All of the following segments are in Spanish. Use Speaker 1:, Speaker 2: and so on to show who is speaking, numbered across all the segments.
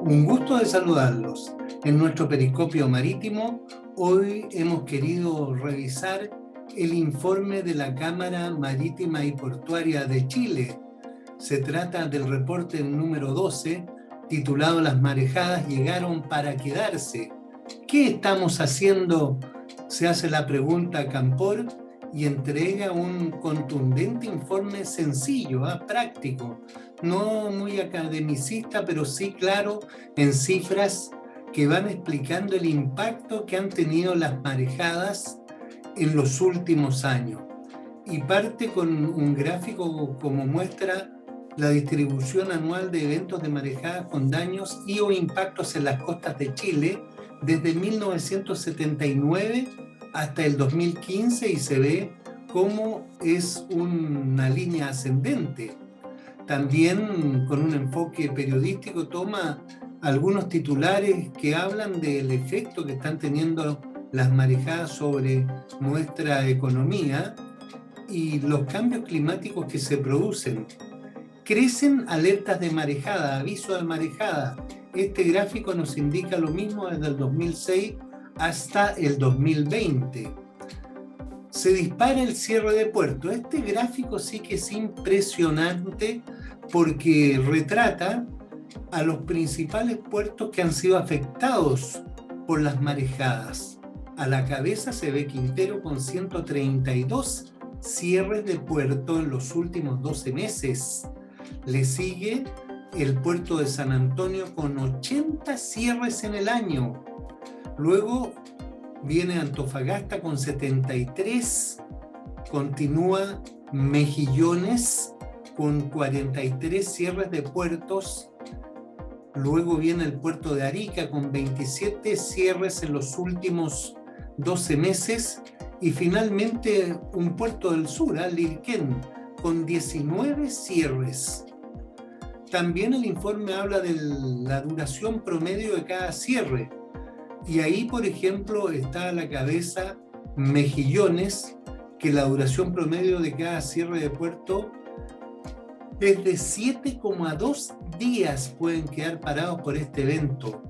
Speaker 1: Un gusto de saludarlos. En nuestro periscopio marítimo, hoy hemos querido revisar el informe de la Cámara Marítima y Portuaria de Chile. Se trata del reporte número 12, titulado Las marejadas llegaron para quedarse. ¿Qué estamos haciendo? Se hace la pregunta a Campor y entrega un contundente informe sencillo, práctico, no muy academicista, pero sí claro en cifras que van explicando el impacto que han tenido las marejadas en los últimos años. Y parte con un gráfico como muestra la distribución anual de eventos de marejadas con daños y o impactos en las costas de Chile desde 1979 hasta el 2015, y se ve cómo es una línea ascendente. También con un enfoque periodístico toma algunos titulares que hablan del efecto que están teniendo las marejadas sobre nuestra economía y los cambios climáticos que se producen. Crecen alertas de marejada, aviso de marejada. Este gráfico nos indica lo mismo desde el 2006 hasta el 2020. Se dispara el cierre de puertos. Este gráfico sí que es impresionante porque retrata a los principales puertos que han sido afectados por las marejadas. A la cabeza se ve Quintero con 132 cierres de puerto en los últimos 12 meses. Le sigue el puerto de San Antonio con 80 cierres en el año. Luego viene Antofagasta con 73, continúa Mejillones con 43 cierres de puertos, luego viene el puerto de Arica con 27 cierres en los últimos 12 meses y finalmente un puerto del sur, Lirquén, con 19 cierres. También el informe habla de la duración promedio de cada cierre. Y ahí, por ejemplo, está a la cabeza Mejillones, que la duración promedio de cada cierre de puerto es de 7,2 días pueden quedar parados por este evento.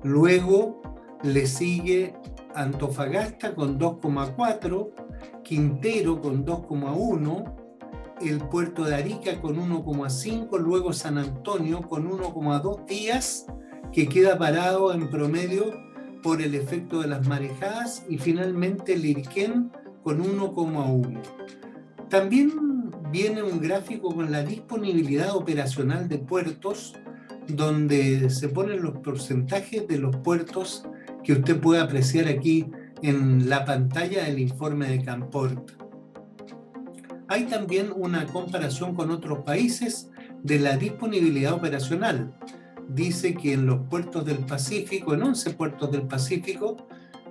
Speaker 1: Luego le sigue Antofagasta con 2,4, Quintero con 2,1, el puerto de Arica con 1,5, luego San Antonio con 1,2 días que queda parado en promedio por el efecto de las marejadas, y finalmente Lirquén con 1,1. También viene un gráfico con la disponibilidad operacional de puertos, donde se ponen los porcentajes de los puertos que usted puede apreciar aquí en la pantalla del informe de Camport. Hay también una comparación con otros países de la disponibilidad operacional. Dice que en los puertos del Pacífico, en 11 puertos del Pacífico,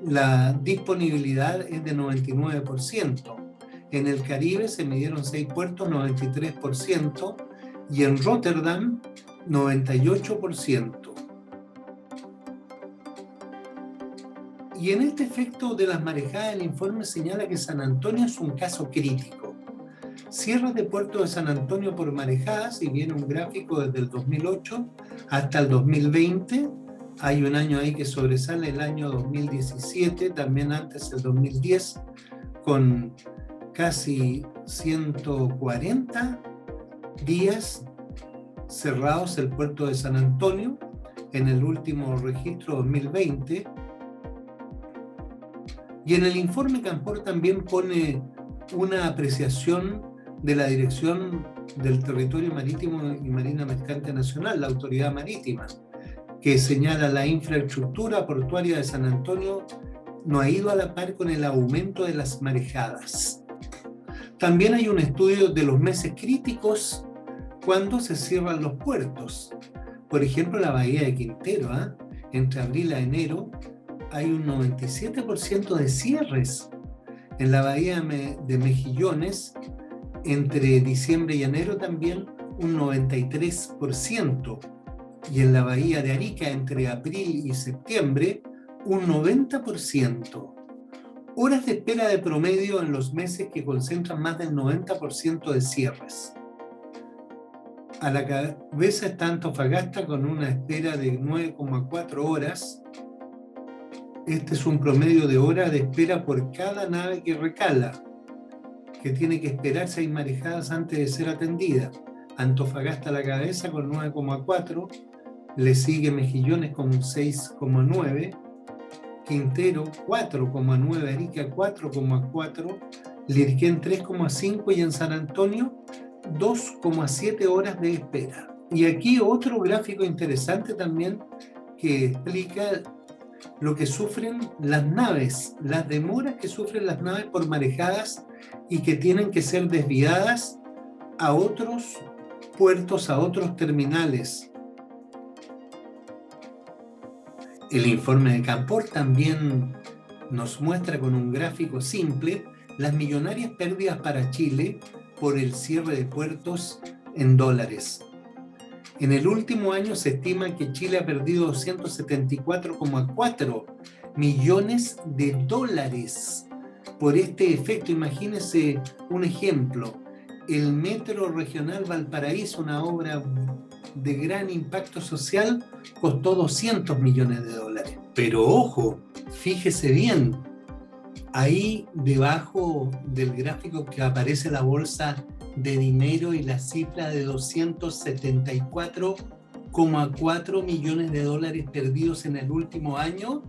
Speaker 1: la disponibilidad es de 99%. En el Caribe se midieron 6 puertos, 93%, y en Rotterdam, 98%. Y en este efecto de las marejadas, el informe señala que San Antonio es un caso crítico. Cierres de puerto de San Antonio por marejadas, y viene un gráfico desde el 2008 hasta el 2020. Hay un año ahí que sobresale, el año 2017, también antes el 2010, con casi 140 días cerrados el puerto de San Antonio en el último registro 2020. Y en el informe Campor también pone una apreciación de la Dirección del Territorio Marítimo y Marina Mercante Nacional, la Autoridad Marítima, que señala la infraestructura portuaria de San Antonio no ha ido a la par con el aumento de las marejadas. También hay un estudio de los meses críticos cuando se cierran los puertos. Por ejemplo, la bahía de Quintero, entre abril a enero hay un 97% de cierres. En la bahía de Mejillones, entre diciembre y enero también un 93%. Y en la bahía de Arica, entre abril y septiembre, un 90%. Horas de espera de promedio en los meses que concentran más del 90% de cierres. A la cabeza está Antofagasta con una espera de 9,4 horas. Este es un promedio de horas de espera por cada nave que recala, que tiene que esperar 6 marejadas antes de ser atendida. Antofagasta a la cabeza con 9,4, le sigue Mejillones con 6,9, Quintero 4,9, Arica 4,4, Lirquén 3,5 y en San Antonio 2,7 horas de espera. Y aquí otro gráfico interesante también que explica lo que sufren las naves, las demoras que sufren las naves por marejadas y que tienen que ser desviadas a otros puertos, a otros terminales. El informe de Canpor también nos muestra con un gráfico simple las millonarias pérdidas para Chile por el cierre de puertos en dólares. En el último año se estima que Chile ha perdido 274,4 millones de dólares por este efecto. Imagínense un ejemplo. El Metro Regional Valparaíso, una obra de gran impacto social, costó 200 millones de dólares. Pero ojo, fíjese bien, ahí debajo del gráfico que aparece la bolsa de dinero y la cifra de 274,4 millones de dólares perdidos en el último año,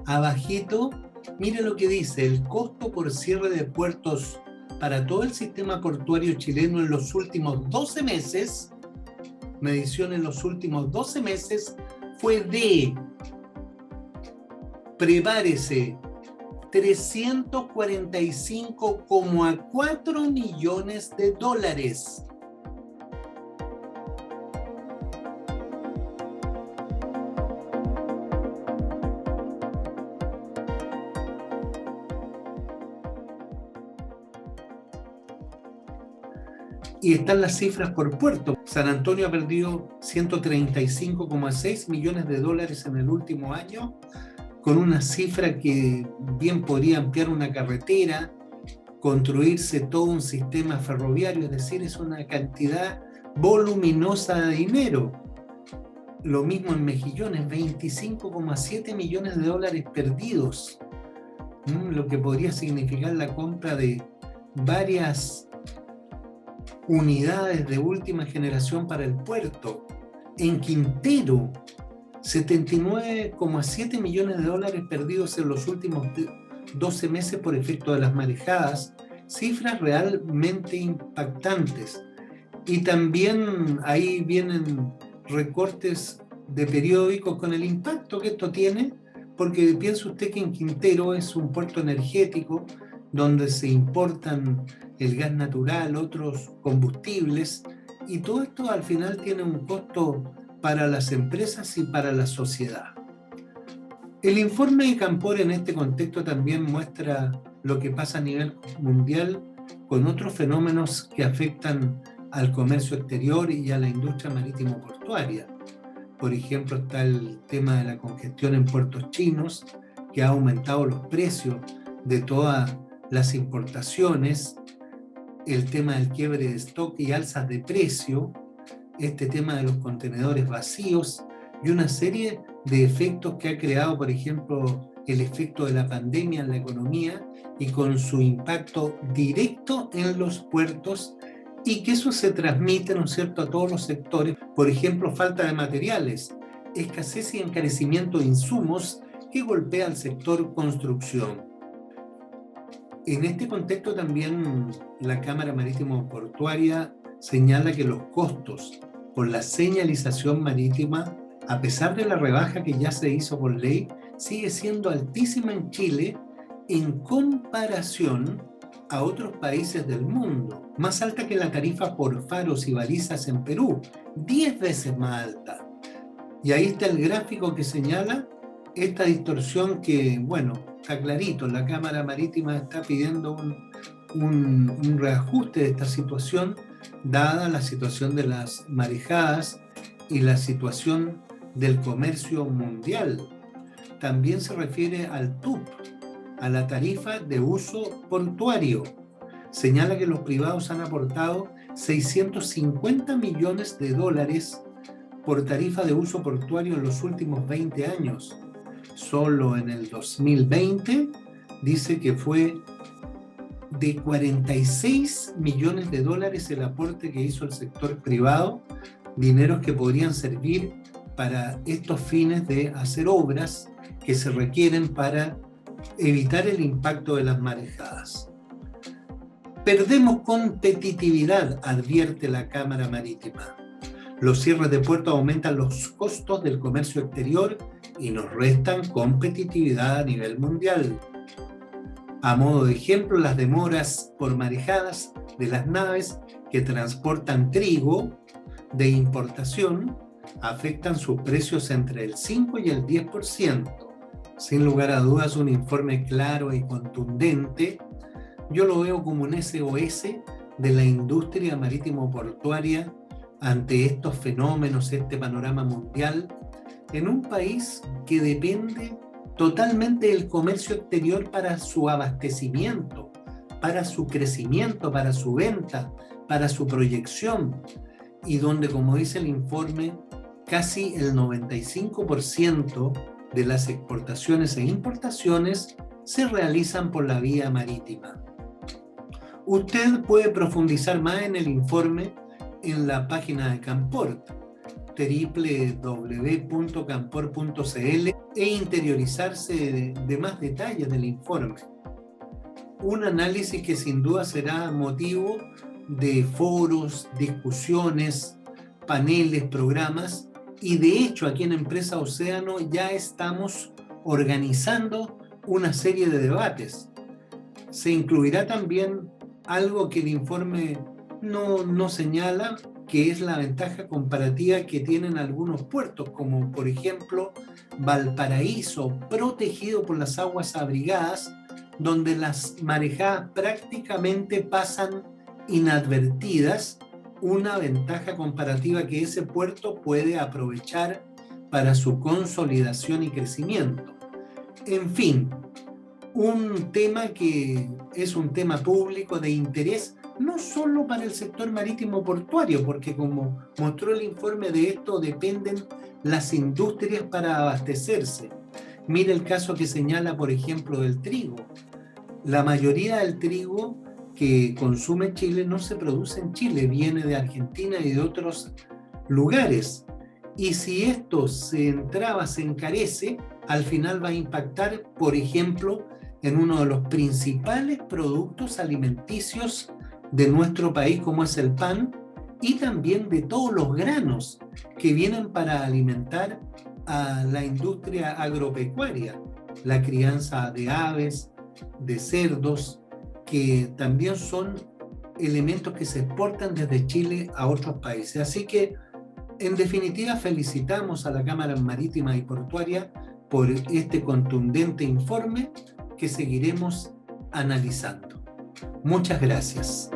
Speaker 1: abajito, mire lo que dice: el costo por cierre de puertos para todo el sistema portuario chileno en los últimos 12 meses, medición en los últimos 12 meses, fue de, prepárese, 345,4 millones de dólares. Y están las cifras por puerto. San Antonio ha perdido 135,6 millones de dólares en el último año, con una cifra que bien podría ampliar una carretera, construirse todo un sistema ferroviario, es decir, es una cantidad voluminosa de dinero. Lo mismo en Mejillones, 25,7 millones de dólares perdidos, lo que podría significar la compra de varias unidades de última generación para el puerto. En Quintero, 79,7 millones de dólares perdidos en los últimos 12 meses por efecto de las marejadas, cifras realmente impactantes. Y también ahí vienen recortes de periódicos con el impacto que esto tiene, porque piense usted que en Quintero es un puerto energético donde se importan el gas natural, otros combustibles, y todo esto al final tiene un costo para las empresas y para la sociedad. El informe de Canpor en este contexto también muestra lo que pasa a nivel mundial con otros fenómenos que afectan al comercio exterior y a la industria marítimo-portuaria. Por ejemplo, está el tema de la congestión en puertos chinos, que ha aumentado los precios de todas las importaciones, el tema del quiebre de stock y alzas de precio, este tema de los contenedores vacíos y una serie de efectos que ha creado, por ejemplo, el efecto de la pandemia en la economía y con su impacto directo en los puertos, y que eso se transmite, ¿no es cierto?, a todos los sectores. Por ejemplo, falta de materiales, escasez y encarecimiento de insumos que golpea al sector construcción. En este contexto también la Cámara Marítimo Portuaria señala que los costos por la señalización marítima, a pesar de la rebaja que ya se hizo por ley, sigue siendo altísima en Chile en comparación a otros países del mundo, más alta que la tarifa por faros y balizas en Perú, 10 veces más alta. Y ahí está el gráfico que señala esta distorsión que, bueno, está clarito, la Cámara Marítima está pidiendo un reajuste de esta situación, dada la situación de las marejadas y la situación del comercio mundial. También se refiere al TUP, a la tarifa de uso portuario. Señala que los privados han aportado 650 millones de dólares por tarifa de uso portuario en los últimos 20 años. Solo en el 2020 dice que fue de 46 millones de dólares el aporte que hizo el sector privado, dineros que podrían servir para estos fines de hacer obras que se requieren para evitar el impacto de las marejadas. Perdemos competitividad, advierte la Cámara Marítima. Los cierres de puertos aumentan los costos del comercio exterior y nos restan competitividad a nivel mundial. A modo de ejemplo, las demoras por marejadas de las naves que transportan trigo de importación afectan sus precios entre el 5 y el 10%. Sin lugar a dudas, un informe claro y contundente. Yo lo veo como un SOS de la industria marítimo-portuaria ante estos fenómenos, este panorama mundial, en un país que depende totalmente del comercio exterior para su abastecimiento, para su crecimiento, para su venta, para su proyección, y donde, como dice el informe, casi el 95% de las exportaciones e importaciones se realizan por la vía marítima. Usted puede profundizar más en el informe en la página de Camport, www.camport.cl, e interiorizarse de más detalles del informe. Un análisis que sin duda será motivo de foros, discusiones, paneles, programas, y de hecho aquí en Empresa Océano ya estamos organizando una serie de debates. Se incluirá también algo que el informe no señala, que es la ventaja comparativa que tienen algunos puertos, como por ejemplo Valparaíso, protegido por las aguas abrigadas, donde las marejadas prácticamente pasan inadvertidas, una ventaja comparativa que ese puerto puede aprovechar para su consolidación y crecimiento. En fin, un tema que es un tema público de interés, no solo para el sector marítimo portuario, porque como mostró el informe, de esto dependen las industrias para abastecerse. Mire el caso que señala, por ejemplo, del trigo. La mayoría del trigo que consume Chile no se produce en Chile, viene de Argentina y de otros lugares. Y si esto se encarece, al final va a impactar, por ejemplo, en uno de los principales productos alimenticios de nuestro país, como es el pan, y también de todos los granos que vienen para alimentar a la industria agropecuaria, la crianza de aves, de cerdos, que también son elementos que se exportan desde Chile a otros países. Así que, en definitiva, felicitamos a la Cámara Marítima y Portuaria por este contundente informe que seguiremos analizando. Muchas gracias.